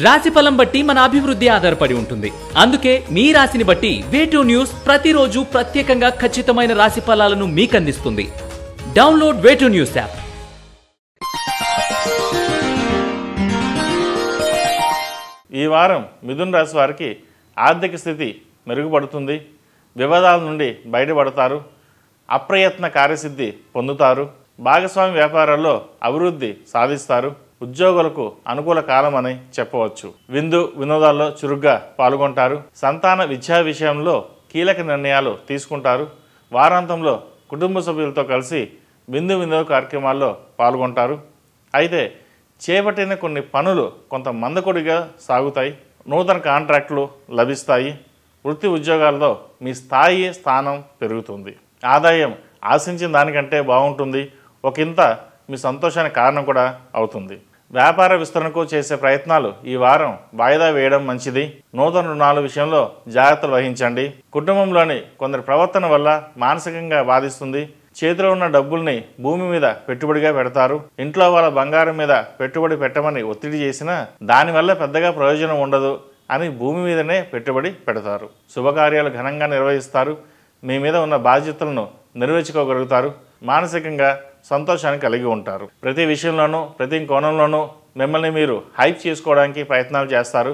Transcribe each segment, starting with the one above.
రాశిఫలం బట్టి మన అభివృద్ధి ఆధారపడి ఉంటుంది. అందుకే మీ రాశిని బట్టి వే2 న్యూస్ ప్రతిరోజు ప్రత్యేకంగా ఖచ్చితమైన రాశి ఫలాలను మీకు అందిస్తుంది. Download Way2News app. ఈ వారం మిథున రాశి వారికి ఆర్థిక స్థితి మెరుగుపడుతుంది. వివాదాల నుండి బయటపడతారు. అప్రయత్న కార్యసిద్ధి పొందుతారు. భాగస్వామి వ్యాపారాల్లో అభివృద్ధి సాధిస్తారు. ఉద్యోగులకు అనుకూల కాలం అని చెప్పవచ్చు. విందు వినోదాల్లో చురుగ్గా పాల్గొంటారు. సంతాన విద్యా విషయంలో కీలక నిర్ణయాలు తీసుకుంటారు. వారాంతంలో కుటుంబ సభ్యులతో కలిసి విందు వినోద కార్యక్రమాల్లో పాల్గొంటారు. అయితే చేపట్టిన కొన్ని పనులు కొంత మందకొడిగా సాగుతాయి. నూతన కాంట్రాక్టులు లభిస్తాయి. వృత్తి ఉద్యోగాల్లో మీ స్థానం పెరుగుతుంది. ఆదాయం ఆశించిన దానికంటే బాగుంటుంది. ఒకంత మీ సంతోషానికి కారణం కూడా అవుతుంది. వ్యాపార విస్తరణకు చేసే ప్రయత్నాలు ఈ వారం వాయిదా వేయడం మంచిది. నూతన రుణాల విషయంలో జాగ్రత్తలు వహించండి. కుటుంబంలోని కొందరి ప్రవర్తన వల్ల మానసికంగా బాధిస్తుంది. చేతిలో ఉన్న డబ్బుల్ని భూమి మీద పెట్టుబడిగా పెడతారు. ఇంట్లో వాళ్ళ బంగారం మీద పెట్టుబడి పెట్టమని ఒత్తిడి చేసినా దానివల్ల పెద్దగా ప్రయోజనం ఉండదు అని భూమి మీదనే పెట్టుబడి పెడతారు. శుభకార్యాలు ఘనంగా నిర్వహిస్తారు. మీ మీద ఉన్న బాధ్యతలను నెరవేర్చుకోగలుగుతారు. మానసికంగా సంతోషాన్ని కలిగి ఉంటారు. ప్రతి విషయంలోనూ ప్రతి కోణంలోనూ మిమ్మల్ని మీరు హైప్ చేసుకోవడానికి ప్రయత్నాలు చేస్తారు.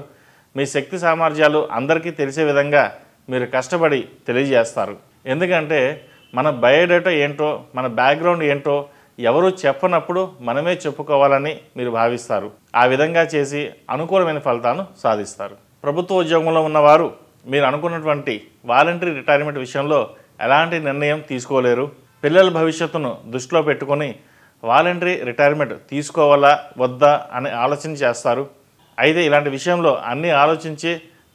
మీ శక్తి సామర్థ్యాలు అందరికీ తెలిసే విధంగా మీరు కష్టపడి తెలియజేస్తారు. ఎందుకంటే మన బయోడేటా ఏంటో మన బ్యాక్గ్రౌండ్ ఏంటో ఎవరూ చెప్పనప్పుడు మనమే చెప్పుకోవాలని మీరు భావిస్తారు. ఆ విధంగా చేసి అనుకూలమైన ఫలితాలను సాధిస్తారు. ప్రభుత్వ ఉద్యోగంలో ఉన్నవారు మీరు అనుకున్నటువంటి వాలంటరీ రిటైర్మెంట్ విషయంలో ఎలాంటి నిర్ణయం తీసుకోలేరు. పిల్లల భవిష్యత్తును దృష్టిలో పెట్టుకొని వాలంటరీ రిటైర్మెంట్ తీసుకోవాలా వద్దా అని ఆలోచన చేస్తారు. అయితే ఇలాంటి విషయంలో అన్నీ ఆలోచించి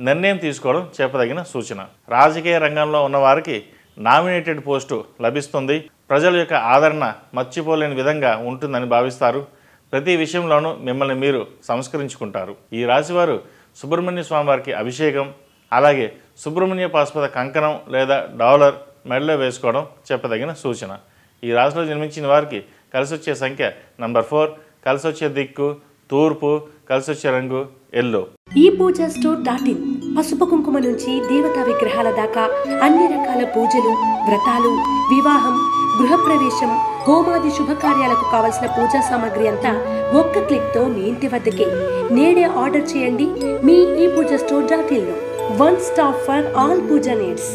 నిర్ణయం తీసుకోవడం చెప్పదగిన సూచన. రాజకీయ రంగంలో ఉన్నవారికి నామినేటెడ్ పోస్టు లభిస్తుంది. ప్రజల యొక్క ఆదరణ మర్చిపోలేని విధంగా ఉంటుందని భావిస్తారు. ప్రతి విషయంలోనూ మిమ్మల్ని మీరు సంస్కరించుకుంటారు. ఈ రాశివారు సుబ్రహ్మణ్య స్వామి వారికి అభిషేకం అలాగే సుబ్రహ్మణ్య పాశుపత కంకణం లేదా డాలర్ మెడలో వేసుకోవడం చెప్పదగిన సూచన. ఈ రాశిలో జన్మించిన వారికి కలిసి వచ్చే సంఖ్య నంబర్ 4, కలిసి వచ్చే దిక్కు తూర్పు, కలిసి వచ్చే రంగు ఎల్లో. ఈ పూజా స్టోర్.in పసుపు కుంకుమ నుంచి దేవతా విగ్రహాల దాకా అన్ని రకాల పూజలు, వ్రతాలు, వివాహం, గృహప్రవేశం, హోమాది శుభకార్యాలకు కావలసిన పూజా సామాగ్రి అంతా ఒక్క క్లిక్తో మీ ఇంటి వద్దకే. నేడే ఆర్డర్ చేయండి మీ ఈ పూజా స్టోర్.in లో. One stop for all puja needs.